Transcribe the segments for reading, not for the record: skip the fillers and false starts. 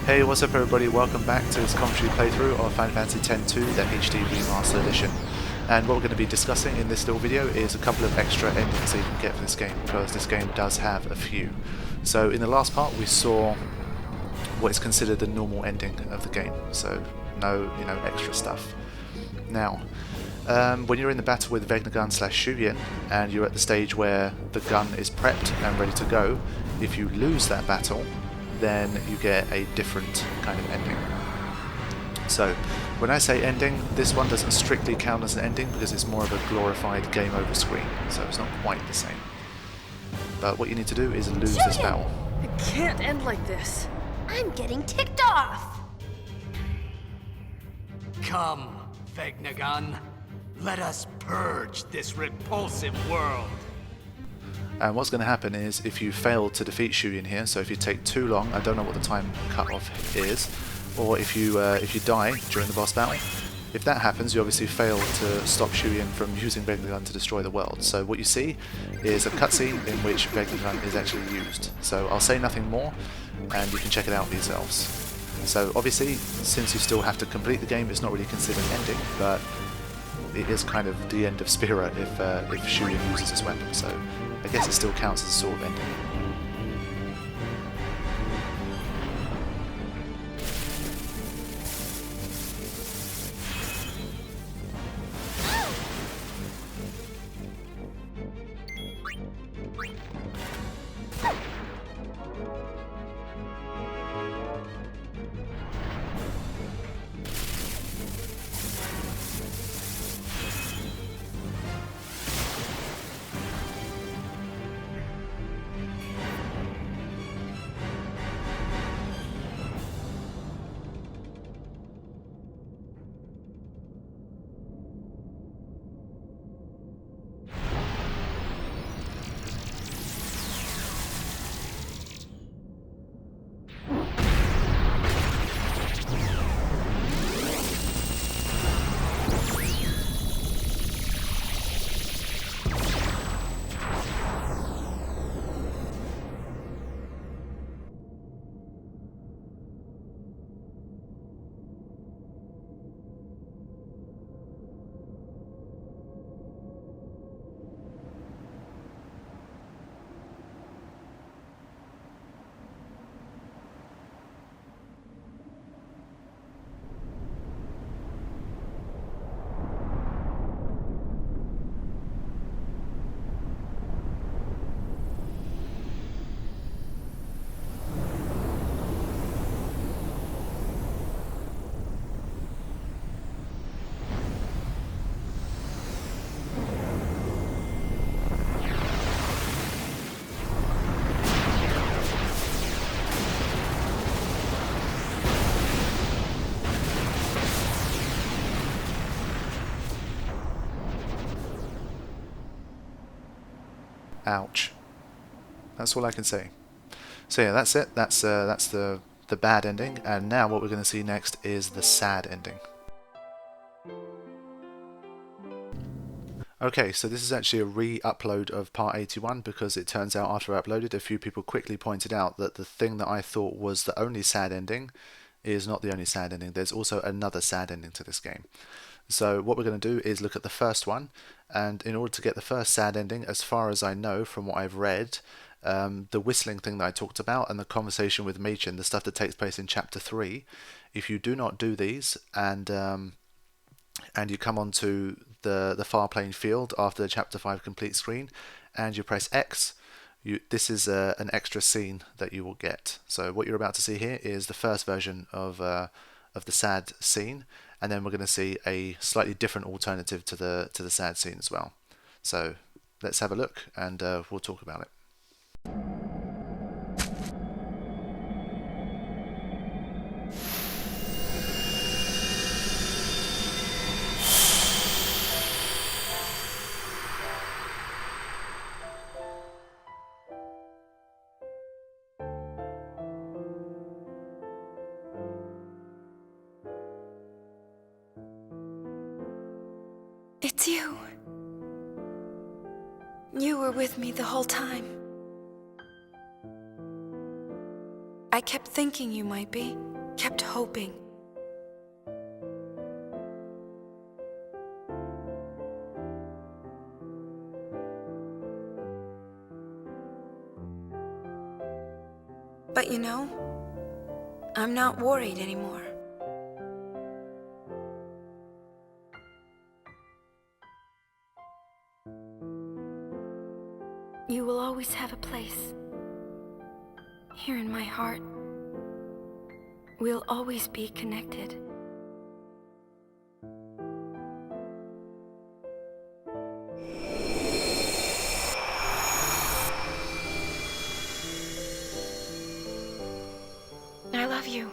Hey, what's up everybody, welcome back to this commentary playthrough of Final Fantasy X-2, the HD Remaster Edition. And what we're going to be discussing in this little video is a couple of extra endings that you can get for this game, because this game does have a few. So in the last part we saw what is considered the normal ending of the game, so no, extra stuff. Now, when you're in the battle with Vegnagun / Shuyin, and you're at the stage where the gun is prepped and ready to go, if you lose that battle, then you get a different kind of ending. So, when I say ending, this one doesn't strictly count as an ending because it's more of a glorified game over screen, so it's not quite the same. But what you need to do is lose this battle. It can't end like this. I'm getting ticked off. Come, Vegnagun. Let us purge this repulsive world. And what's going to happen is, if you fail to defeat Shuyin here, so if you take too long, I don't know what the time cut-off is, or if you die during the boss battle, if that happens, you obviously fail to stop Shuyin from using Vegnagun to destroy the world. So what you see is a cutscene in which Vegnagun is actually used. So I'll say nothing more, and you can check it out for yourselves. So obviously, since you still have to complete the game, it's not really considered an ending, but it is kind of the end of Spira if Shuyin uses his weapon, so I guess it still counts as a sort of ending. Ouch. That's all I can say. So yeah, that's it. That's the bad ending, and now what we're going to see next is the sad ending. Okay, so this is actually a re-upload of part 81, because it turns out after I uploaded, a few people quickly pointed out that the thing that I thought was the only sad ending is not the only sad ending. There's also another sad ending to this game. So what we're going to do is look at the first one, and in order to get the first sad ending, as far as I know from what I've read, the whistling thing that I talked about and the conversation with Machen, the stuff that takes place in chapter 3, if you do not do these and you come onto the far plane field after the chapter 5 complete screen and you press X, this is an extra scene that you will get. So what you're about to see here is the first version of the sad scene, and then we're going to see a slightly different alternative to the sad scene as well. So let's have a look, and we'll talk about it. It's you. You were with me the whole time. I kept thinking you might be. kept hoping. But you know, I'm not worried anymore. You will always have a place here in my heart. We'll always be connected. I love you.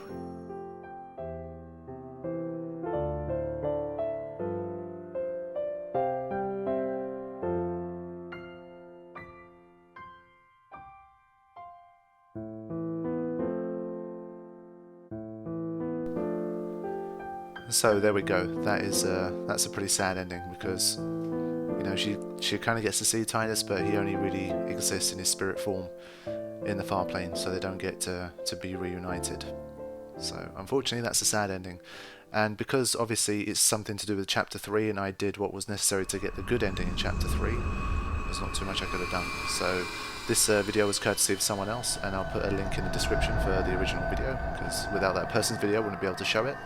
So there we go. That's a pretty sad ending because she kind of gets to see Titus, but he only really exists in his spirit form in the far plane, so they don't get to be reunited. So unfortunately that's a sad ending, and because obviously it's something to do with chapter 3 and I did what was necessary to get the good ending in chapter 3, there's not too much I could have done. So this video was courtesy of someone else, and I'll put a link in the description for the original video, because without that person's video I wouldn't be able to show it.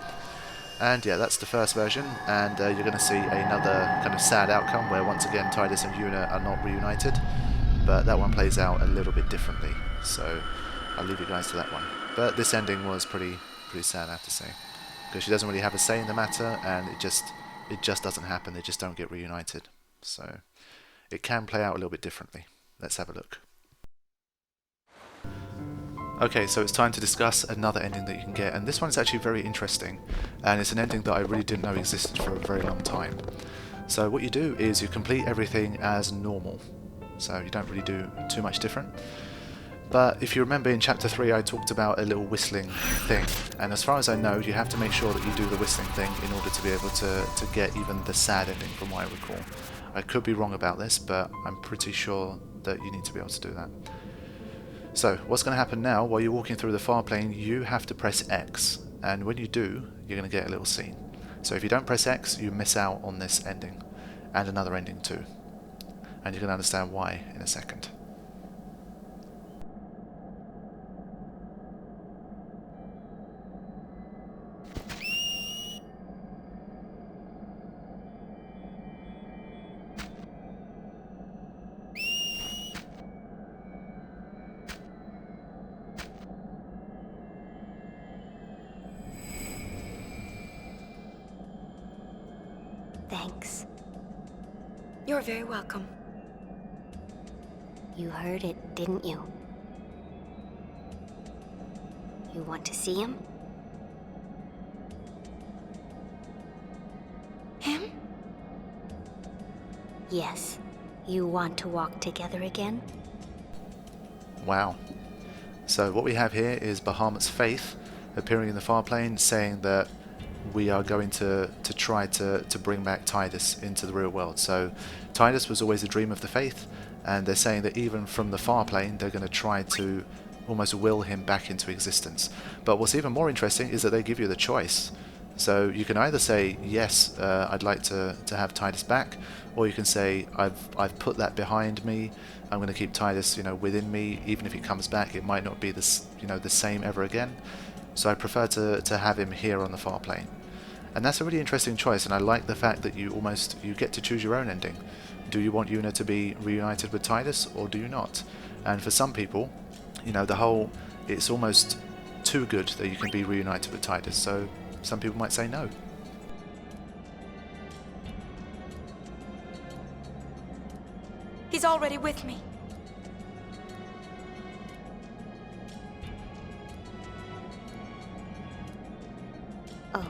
And yeah, that's the first version, and you're going to see another kind of sad outcome where once again Titus and Yuna are not reunited, but that one plays out a little bit differently, so I'll leave you guys to that one. But this ending was pretty sad, I have to say, because she doesn't really have a say in the matter, and it just doesn't happen. They just don't get reunited, so it can play out a little bit differently. Let's have a look. Okay, so it's time to discuss another ending that you can get, and this one is actually very interesting, and it's an ending that I really didn't know existed for a very long time. So what you do is you complete everything as normal, so you don't really do too much different. But if you remember in chapter 3 I talked about a little whistling thing, and as far as I know you have to make sure that you do the whistling thing in order to be able to get even the sad ending from what I recall. I could be wrong about this, but I'm pretty sure that you need to be able to do that. So what's going to happen now, while you're walking through the far plane, you have to press X, and when you do, you're going to get a little scene. So if you don't press X, you miss out on this ending, and another ending too. And you're going to understand why in a second. Thanks. You're very welcome. You heard it, didn't you? You want to see him? Him? Yes. You want to walk together again? Wow. So what we have here is Bahamut's Faith appearing in the far plane, saying that we are going to try to bring back Titus into the real world. So Titus was always a dream of the Faith, and they're saying that even from the far plane they're going to try to almost will him back into existence. But what's even more interesting is that they give you the choice. So you can either say, yes, I'd like to have Titus back, or you can say, I've put that behind me, I'm going to keep Titus within me. Even if he comes back, it might not be the same ever again. So I prefer to have him here on the far plane. And that's a really interesting choice, and I like the fact that you get to choose your own ending. Do you want Yuna to be reunited with Titus, or do you not? And for some people, it's almost too good that you can be reunited with Titus, so some people might say no. He's already with me. Oh.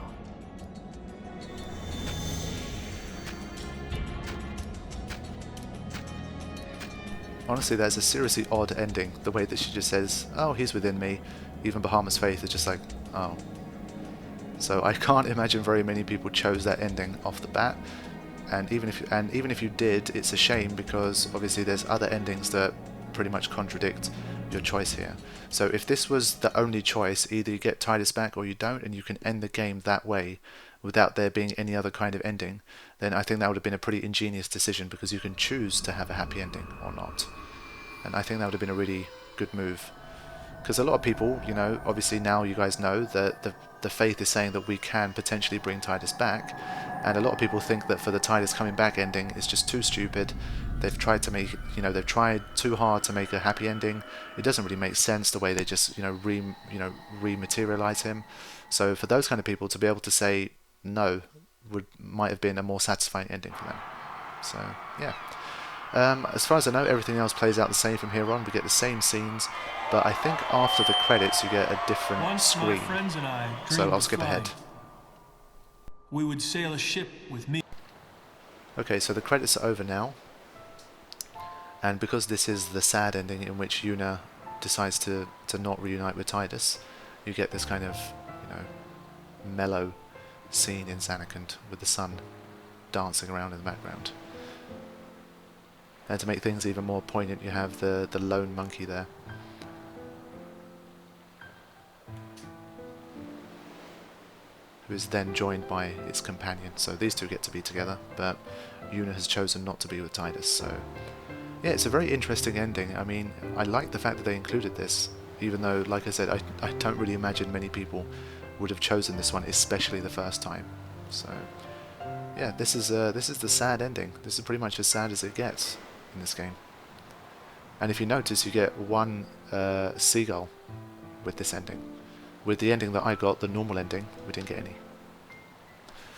Honestly, there's a seriously odd ending, the way that she just says, oh, he's within me. Even Bahamut's Faith is just like, oh. So I can't imagine very many people chose that ending off the bat. And even if you did, it's a shame, because obviously there's other endings that pretty much contradict your choice here. So if this was the only choice, either you get Titus back or you don't, and you can end the game that way without there being any other kind of ending, then I think that would have been a pretty ingenious decision, because you can choose to have a happy ending or not. And I think that would have been a really good move. Because a lot of people, you know, obviously now you guys know that the faith is saying that we can potentially bring Titus back, and a lot of people think that for the Titus coming back ending is just too stupid. They've tried to make, you know, they've tried too hard to make a happy ending. It doesn't really make sense the way they just, you know, rematerialize him. So for those kind of people to be able to say no might have been a more satisfying ending for them. So yeah. As far as I know, everything else plays out the same from here on. We get the same scenes, but I think after the credits you get a different screen. My friends and I So I'll skip ahead. We would sail a ship with me. Okay, so the credits are over now, and because this is the sad ending in which Yuna decides to not reunite with Titus, you get this kind of, you know, mellow scene in Zanarkand with the sun dancing around in the background. And to make things even more poignant, you have the lone monkey there. Who is then joined by its companion. So these two get to be together, but Yuna has chosen not to be with Titus. So yeah, it's a very interesting ending. I mean, I like the fact that they included this, even though, like I said, I don't really imagine many people would have chosen this one, especially the first time. So yeah, this is the sad ending. This is pretty much as sad as it gets in this game. And if you notice, you get one seagull with this ending. With the ending that I got, the normal ending, we didn't get any.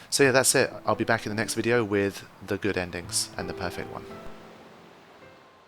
So yeah, that's it. I'll be back in the next video with the good endings and the perfect one.